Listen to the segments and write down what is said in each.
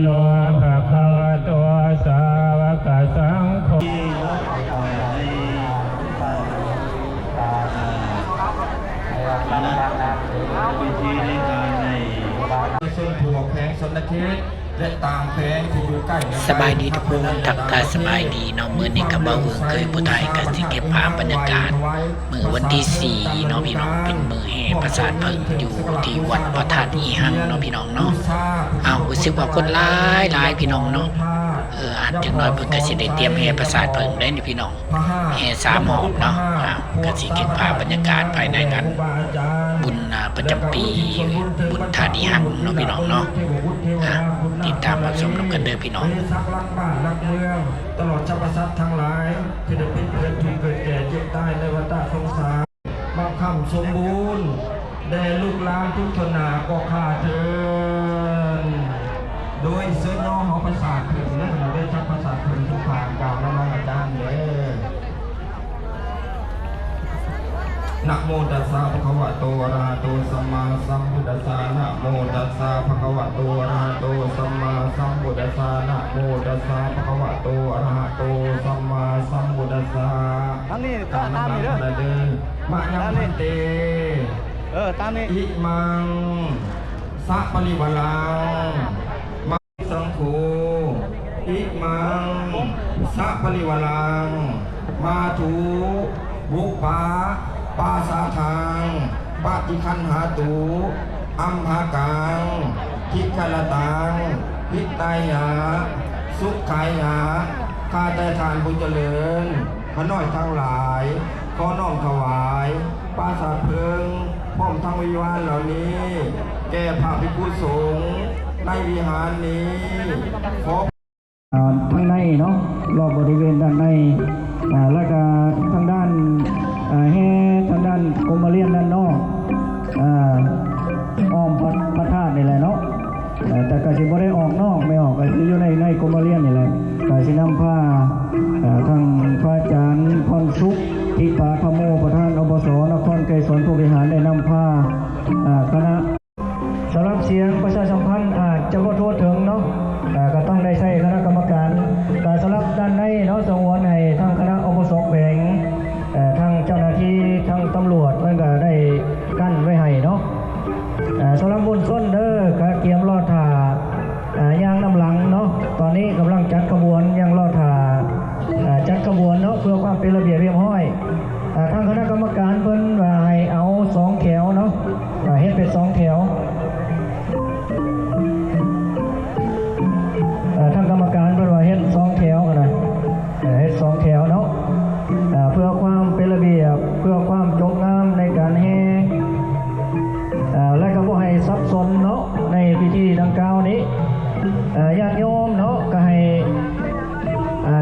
โนภะคะวะโตสาวกสังโฆวิธีในการในส่วนผัวแพงสนเทศและต่างแพงที่อยู่ใกล้สบายดีทุกคนทักทายสบายดีเนาะมื้อนี้ก็บ่เวิงเคยผู้ไทยก็สิเก็บภาพบรรยากาศมื้อวันที่4เนาะพี่น้องเป็นมื้อแห่ประสาทเพิ่งอยู่ที่วัดพระธาตุอีหังเนาะพี่น้องเนาะรู้สึกว่าคนหลายพี่น้องเนาะอาจจังน้อยเพิ่นก็สิได้เตรียมแห่ประสาทเพิ่งได้นี่พี่น้องแห่3หอบเนาะก็สิเก็บภาพบรรยากาศภายในกันบุญประจำปีบุญธาตุอีหังเนาะพี่น้องเนาะติดตามรับชมกันเด้อพี่น้องรักบ้านรักเมืองตลอดชาวประสาททั้งหลายที่ได้เป็นเพื่อนทุกเกิดแก่เจ็บตายในวัฏสงสารบางคำสมบูรณ์แด่ลูกหลานทุกชนนาก็ข้าเถิดโดยเสื้อน้องของประสาทถึงและเราได้ชักประสาทถึงทุกทางกล่าวน้องอาจารย์เลยนะโมตัสสะภะคะวะโตอะระหะโตสัมมาสัมพุทธัสสะนะโมตัสสะภะคะวะโตอะระหะโตสัมมาสัมพุทธัสสะนะโมตัสสะภะคะวะโตอะระหะโตสัมมาสัมพุทธัสสะตามนี้ตามนี้เด้อมะยังพันเตตามนี้อิมังสัพปริวารังมะสังโฆอิมังสัพปริวารังมาถุบุปผาปาสาทังปฏิคันหาตุอัมภากังทิกลตังพิตายาสุขายาข้าแต่ทานผู้เจริญขน้อยทั้งหลายขอน้อมถวายปาสาเพิงพร้อมทั้งวิวาห์เหล่านี้แก่พระภิกษุสงฆ์ในวิหารนี้ขอทางในเนาะรอบบริเวณด้านในแล้วก็ทางด้านแห่ทางด้านกรมเรียนด้านนอกอ้อมพระธาตุนี่แหละเนาะแต่ก็สิบ่ได้ออกนอกไม่ออกก็คืออยู่ในกรมเรียนนี่แหละก็สินำผ้าทางพระอาจารย์พรสุขทิปาพโมประธานอบสนครไกรสนผู้บริหารได้นำผ้าคณะสำหรับเสียงประชาสัมพันธ์อาจจะบ่ทั่วถึงเนาะก็ต้องได้ใช้คณะกรรมการแต่สำหรับด้านในเนาะสงวนให้ทางคณะอบสแขวงทางเจ้าหน้าที่ทางตำรวจมันก็ได้กั้นไว้ให้เนาะสำหรับบุญส้นเด้อก็เตรียมรอถ่ายางน้ำหลังเนาะตอนนี้กำลังจัดขบวนยางรอถ่าจัดขบวนเนาะเพื่อความเป็นระเบียบเรียบร้อยทางคณะกรรมการเพิ่นว่าให้เอา2แถวเนาะเฮ็ดเป็น2แถวทางกรรมการเพิ่นว่าเฮ็ด2แถวกันนะเฮ็ด2แถวเนาะเพื่อความเป็นระเบียบเพื่อความจบงามในการแห่และก็บ่ให้ซับซ้อนเนาะในพิธีดังกล่าวนี้ญาติโยมเนาะก็ให้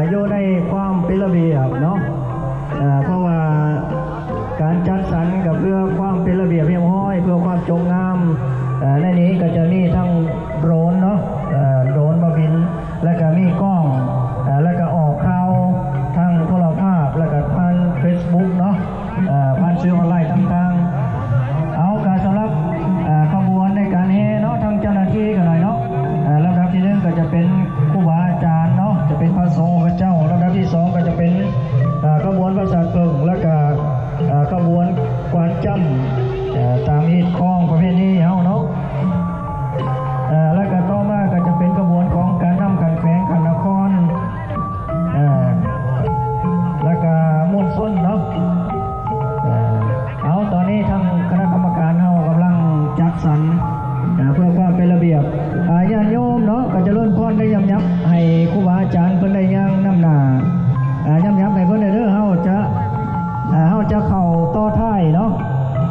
อยู่ในความเป็นระเบียบเนาะเพราะว่าการจัดสรรกับเพื่อความเป็นระเบียบเรียบร้อยเพื่อความจบงามในนี้ก็จะมีทั้งโดรนเนาะโดรนมาบินแล้วก็มีกล้องแล้วก็ออกข่าวทางโทรภาพแล้วก็ผ่าน Facebook เนาะผ่านสื่อออนไลน์ต่างๆเอาการสำหรับขบวนในการแห่เนาะทางเจ้าหน้าที่กันหน่อยเนาะลำดับที่1ก็จะเป็นครูบาอาจารย์เนาะจะเป็นพระสงฆ์พระเจ้าลำดับที่2ก็จะเป็นขบวนประสาทเพิงแล้วก็ขบวนกวาดจำตามฮีตคล้องประเพณีเฮาเนาะแล้วก็ต่อมาก็จะเป็นขบวนของการนำขันแขวงขันนครแล้วก็มุ่นส้นเนาะเอาตอนนี้ทางคณะกรรมการเฮากำลังจัดสรรเพื่อความเป็นระเบียบญาติโยมเนาะก็จะเริ่มพรได้ย้ำยับให้ครูบาอาจารย์เพิ่นได้ย่างน้ำหน้าย้ำยับให้เพิ่นได้เด้อเฮาจะเข้าต่อท้ายเนาะ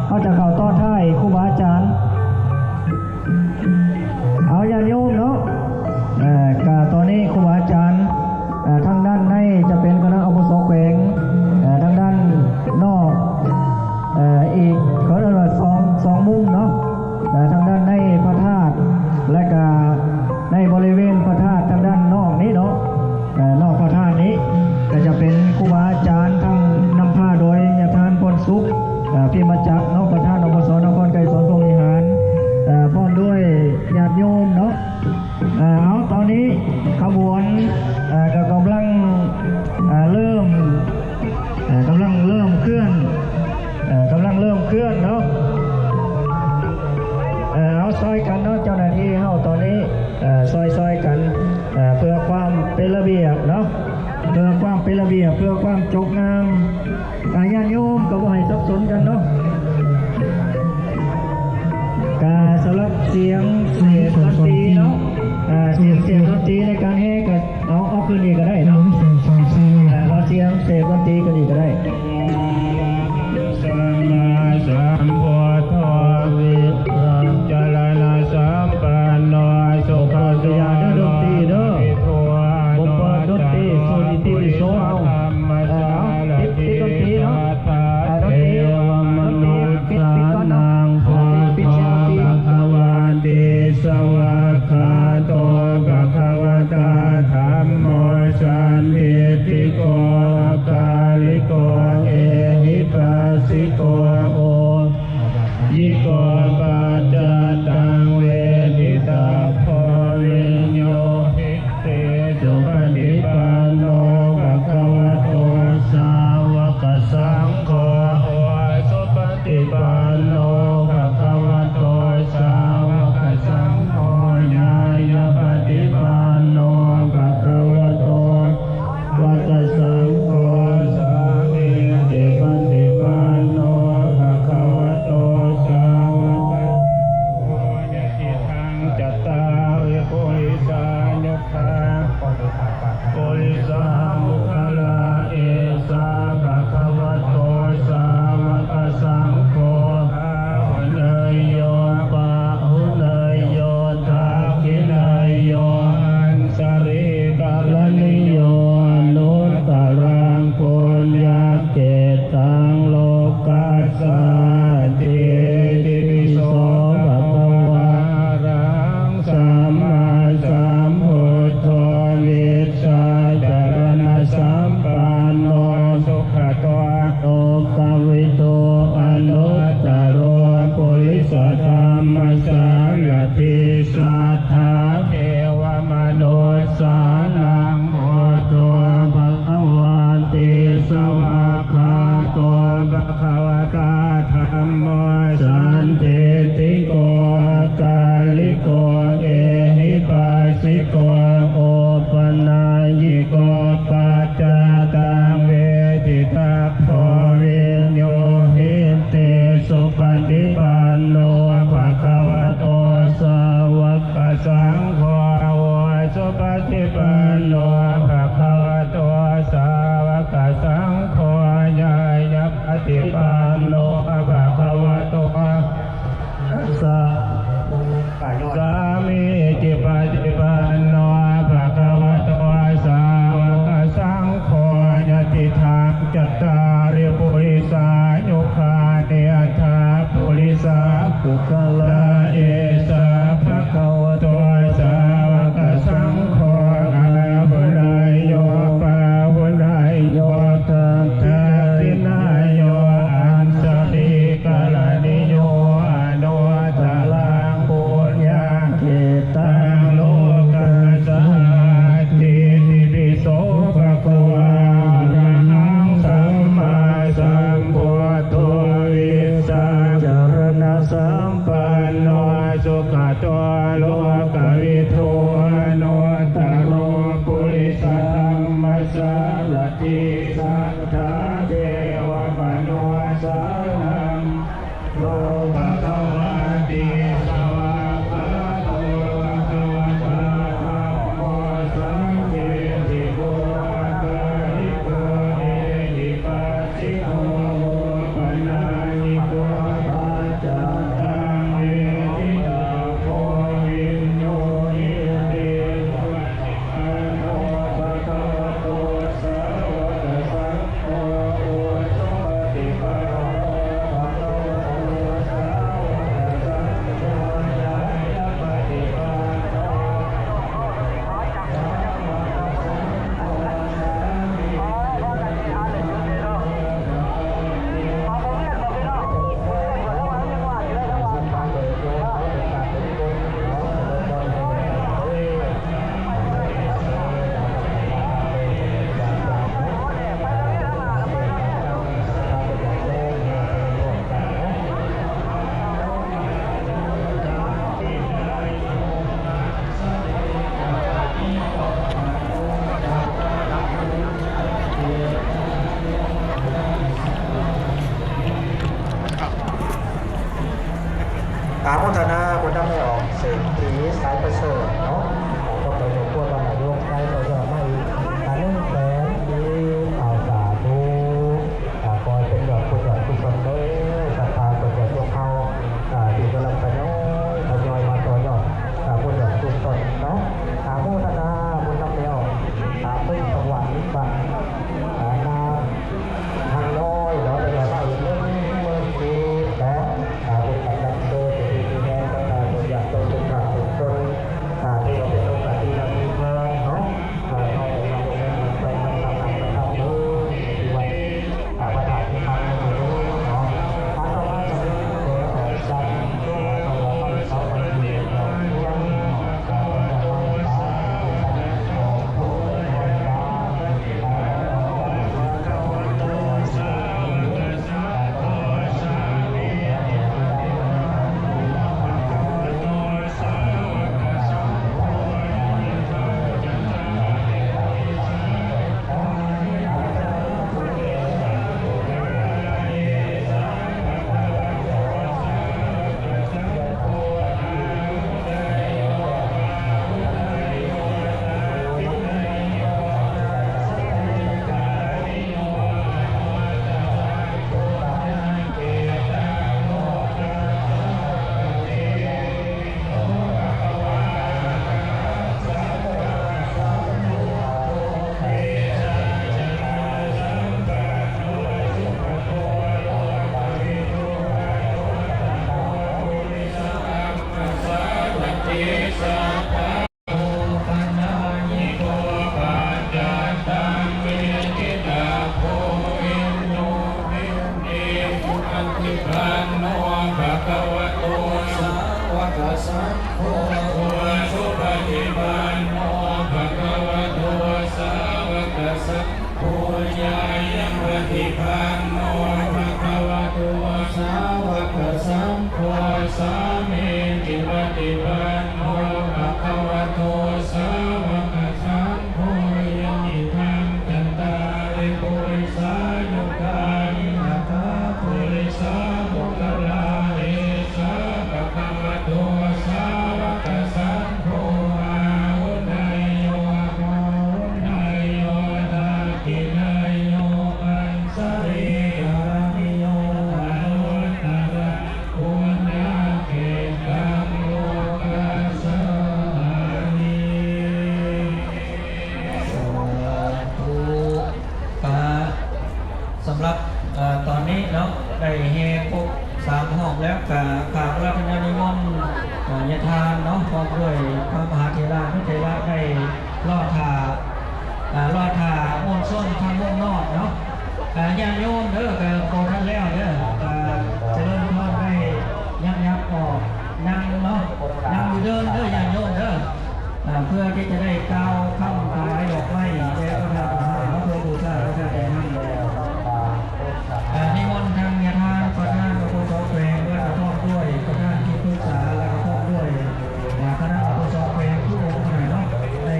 เฮาจะเข้าต่อท้ายครูบาอาจารย์เอาญาติโยมเนาะก็ตอนนี้ครูบาอาจารย์ทางด้านในจะเป็นคณะอบสแขวงทางด้านนอกอีกเขาเรียกว่าสองมุมเนาะทางด้านในพระธาตุและก็ในบริเวณพระธาตุทางด้านนอกนี้เนาะนอกพระธาตุนี้ก็จะเป็นครูบาอาจารย์ทางนำผ้าโดยญาติทานพลสุขพิมจักรเนาะประธานอบสนครไกรสนผู้บริหาร นี้ขบวนก็กำลังเริ่มเคลื่อนเนาะเอาซอยกันเนาะเจ้าหน้าที่เฮาตอนนี้ซอยกันเพื่อความเป็นระเบียบเนาะเพื่อความเป็นระเบียบเพื่อความจบงามญาติโยมก็บ่ให้สับสนกันเนาะสำหรับเสียงดนตรีเนาะเสียงดนตรีในการแห่ก็เอาคืนนี้ก็ได้เนาะเราเสียงดนตรีก็ดีก็ได้สัมมาสัมพุทโธวิรังจารณะสัมปันโนสุขโตดนตรีเด้อผมเปิดดนตรีโซนิติวิโสเอาติดดนตรีเนาะดนตรีปิดก่อนเนาะปิดเสียงดนตรีสวากขาโตภะคะวะตาธัมโมสันติติโกอาคาลิโกเอหิปัสสิโกโอยิโกปัจจตังเวทิตาโพวิญโยหิเตสุปฏิปันโนภะคะวะโตสาวกสังโฆสุปฏิปันโนภะคะวะโตสาวกสังโฆญาญาปฏิปันโนภะคะวะโตวัดสังโฆสามีจิปฏิปันโนภะคะวะโตสาวกโอญาติทังจัตตาวิปุริสานุภาปุริสามุขลาเอสาภะคะวะโตสาวกสังโฆหุเนยโยปะหุเนยโยทักขิเนยโยอันสริกาลนิโยอนุตตรังปุญญาเกตังโลกัสสะติติปิโสภะคะวะรังสัมมาสัมพุทโธวิชชาจารณะสัมปันโนสุขโตโลกวิโตอนุตตโรปุริสธรรมสารติสัทธาเทวมนุสสานังโมโตภะคะวะติสวากขาโตภะคะวะตาธัมโมสันติติโกอาคาลิโกเอหิปัสสิโกโอปนายิโกปัจจตังเวทิตาโพวิญโยหิเตสุปฏิปันโนภะคะวะโตสาวกสังโฆสุปฏิปันโนภะคะวะโตสาวกสังโฆญาญาปฏิปันโนภะคะวะโตสามีจิปฏิปันโนภะคะวะโตสาวกสังโฆญาติทังจัตตาริปุริสายุคาเนธาปุริสาปุคลาเอสาภะคะวะโตสาวกสังโฆอาภุ โภสุปฏิปันโนภะคะวะโตสาวกสังโฆญายังปฏิปันโนภะคะวะโตสาวกสังโฆสามีจิปฏิปันโนภะคะวะโตสาวกสังโฆยังอิทังกันตาริปุริสายุกานิอัตถาปุริสาบุคลาเอสาภะคะวะโตสาวกสังโฆอาหุนายโยโมนายโยตากินายโยอันสริยามิโยอนุตตระปุญญาเกตังโลกัสสานิสำหรับตอนนี้เนาะได้แห่ครบ3 ห้องแล้วกับกราบรับพระนิมนต์ยทานเนาะพร้อมด้วยพระมหาเถระนุเถระได้รอดถามนต์ส้นทางวงนอกเนาะญาติโยมเด้อกับโปรท่านแล้วเด้อเจริญพรได้ยับออกนั่งเนาะนั่งอยู่เดินเด้อญาติโยมเด้อเพื่อที่จะได้ก้าวข้ามถวายดอกไม้แด่พระธาตุพระเพื่อบูชาพระธาตุแด่นั่งนิมนต์ทางยทานประธานพระพุทธแปลงและกระทบด้วยประธานที่ปรึกษาและกระทบด้วยคณะพระพุทธแปลงทุกองค์หน่อยเนาะใน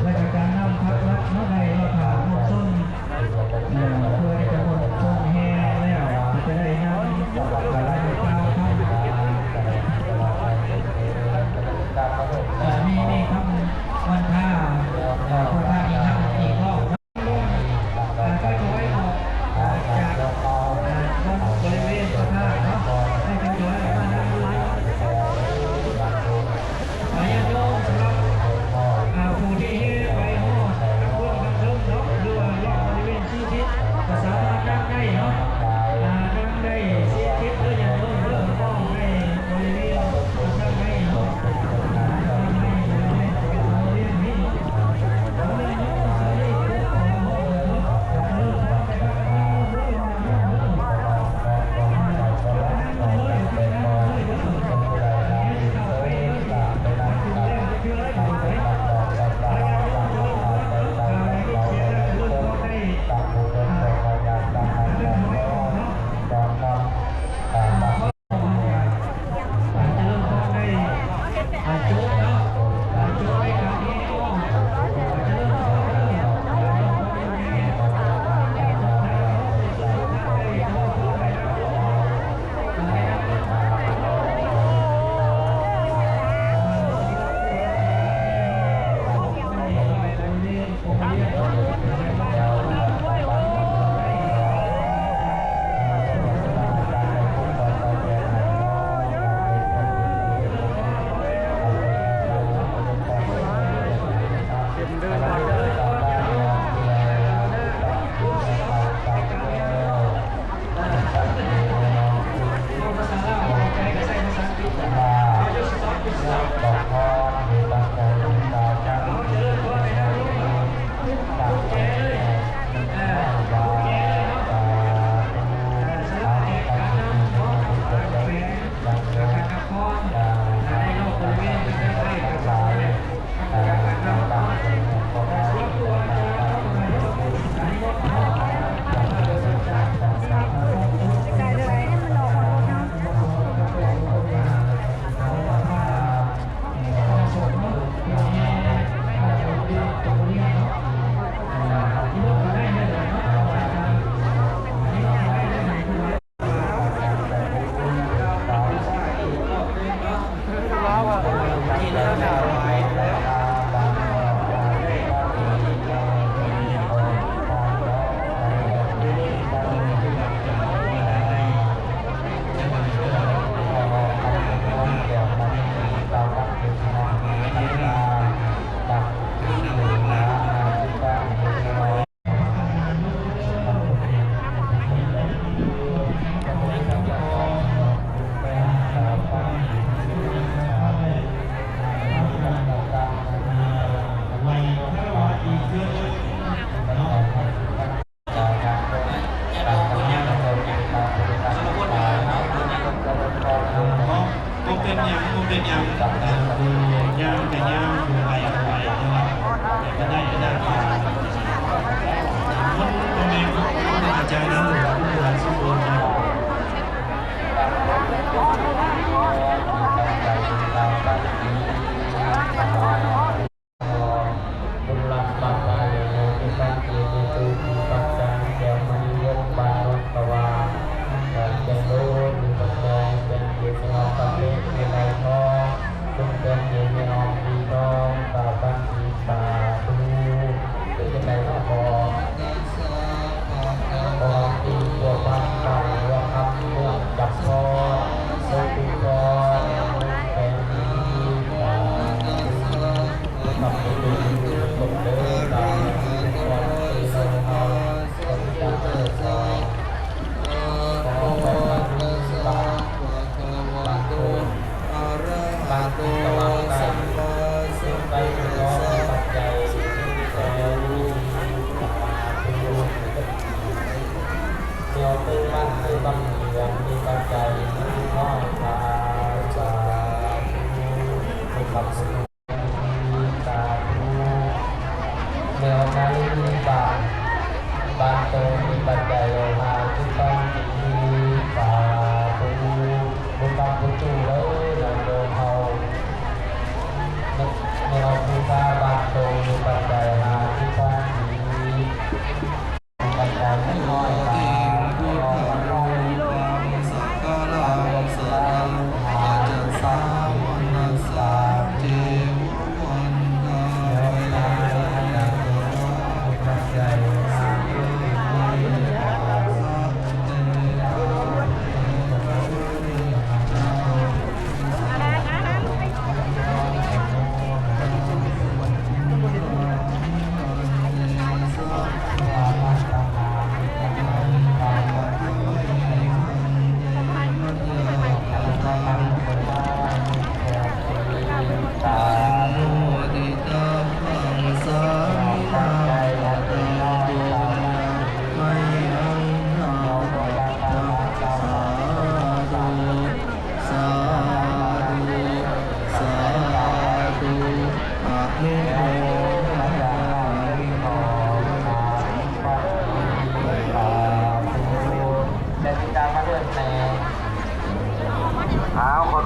ราชการนำพักรัฐเนาะในราคาหมดส้นเพื่อที่จะหมดส้นแห่แล้วจะได้นำอะไรไปก้าวข้ามนี่ครับวันท่าพระธาตุที่นั่ง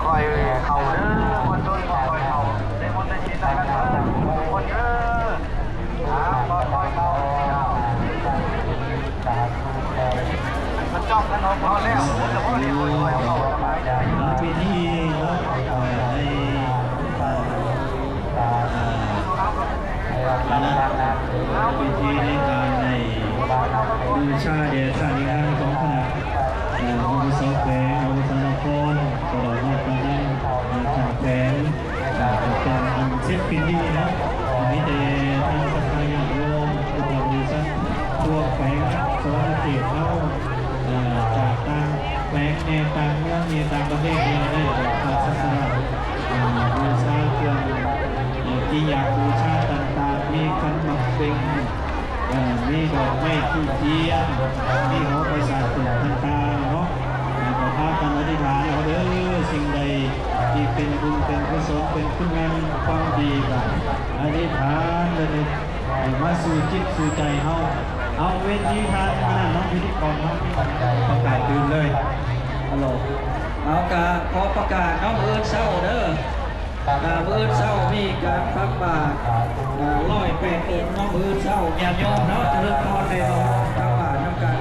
ค่อยๆเข้าเด้อคนต้นค่อยๆเข้าได้คนได้ชิดกันเด้อคนเด้อค่อยๆเข้ามันจ้องกันพอแล้วมันจะพอเรียกค่อยๆเข้าสบายใจปีที่วิธีในการในบูชาเดชานิงานของคณะอาวุโสแฝงอาวุโสนครตลอดมาตอนนั้นทางแฝงเป็นอันเช็คปีนี้เนาะมีแต่ทางสภาญาติโยมผู้บริษัททั่วแฝงสวรรค์เกียรติเข้าจากต่างแฝงในต่างเมืองในต่างประเทศเนี่ยได้จากศาสนาบูชาเครื่องที่อยากบูชาต่างๆมีขันหมากเป็นมีดอกไม้ทูบเทียนมีหัวประสาทตุ่มต่างๆเนาะขอพากันอธิษฐานเอาเด้อสิ่งใดที่เป็นบุญเป็นกุศลเป็นคุณงามความดีกันอธิษฐานเลยมาสู่จิตสู่ใจเฮาเอาเวทีทานขนาดน้องพิธีกรน้องประกาศตื่นเลยฮัลโหลเอากาขอประกาศน้องเอิญเศร้าเด้อเอิญเศร้ามีการพักบาตร108 องค์น้องเอิญเศร้าญาติโยมเนาะจะเริ่มต้นในเราพักบาตรน้ำกัน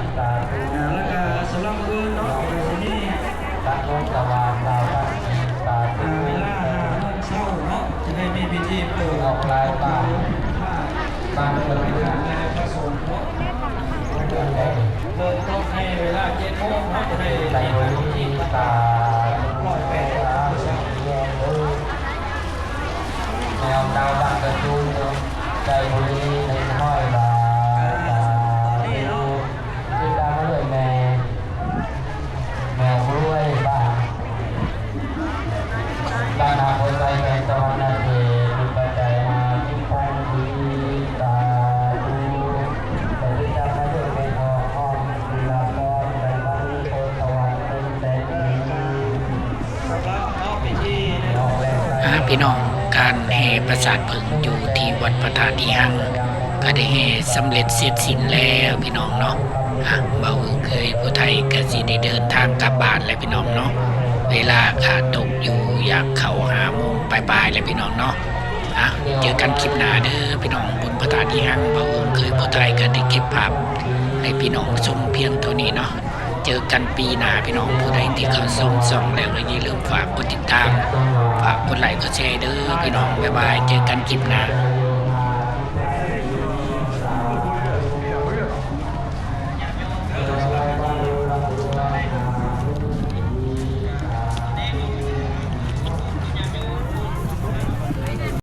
แล้วก็สำหรับเอิญเนาะในที่นี้เวลา5 โมงเช้าเนาะจะได้มีพิธีเปิดออกลายบาตรเปิดเป็นการในพระสงฆ์เนาะเริ่มต้นในเวลา7 โมงเนาะจะได้ในวันที่108 แนวดาวดังกระจุยใจบุรีในห้อยบาที่ตามมาด้วยแมวกล้วยบ้านนาโพไซในตะวันนาเขตปัจจัยมาที่พงดีตาดูแต่ที่ตามมาด้วยเป็นทองอ้อมลีลาพรในบ้านโพสวรรค์เป็นแต่ดีพี่น้องการแห่ประสาทผึ่งอยู่ที่วัดพระธาตุที่หังก็ได้แห่สำเร็จเสร็จสิ้นแล้วพี่น้องเนาะเบาเคยผู้ไทยก็สิได้เดินทางกลับบ้านแล้วพี่น้องเนาะเวลาขาดตกอยู่อยากเข้า5 โมงปลายๆแล้วพี่น้องเนาะเจอกันคลิปหน้าเด้อพี่น้องบนพระธาตุที่หังเบาเคยผู้ไทยก็ได้เก็บภาพให้พี่น้องชมเพียงเท่านี้เนาะเจอกันปีหน้าพี่น้องผู้ใดที่เขาส่องแล้วอย่าลืมฝากกดติดตามฝากกดไลค์กดแชร์เด้อพี่น้องบ๊ายบายเจอกันคลิปหน้า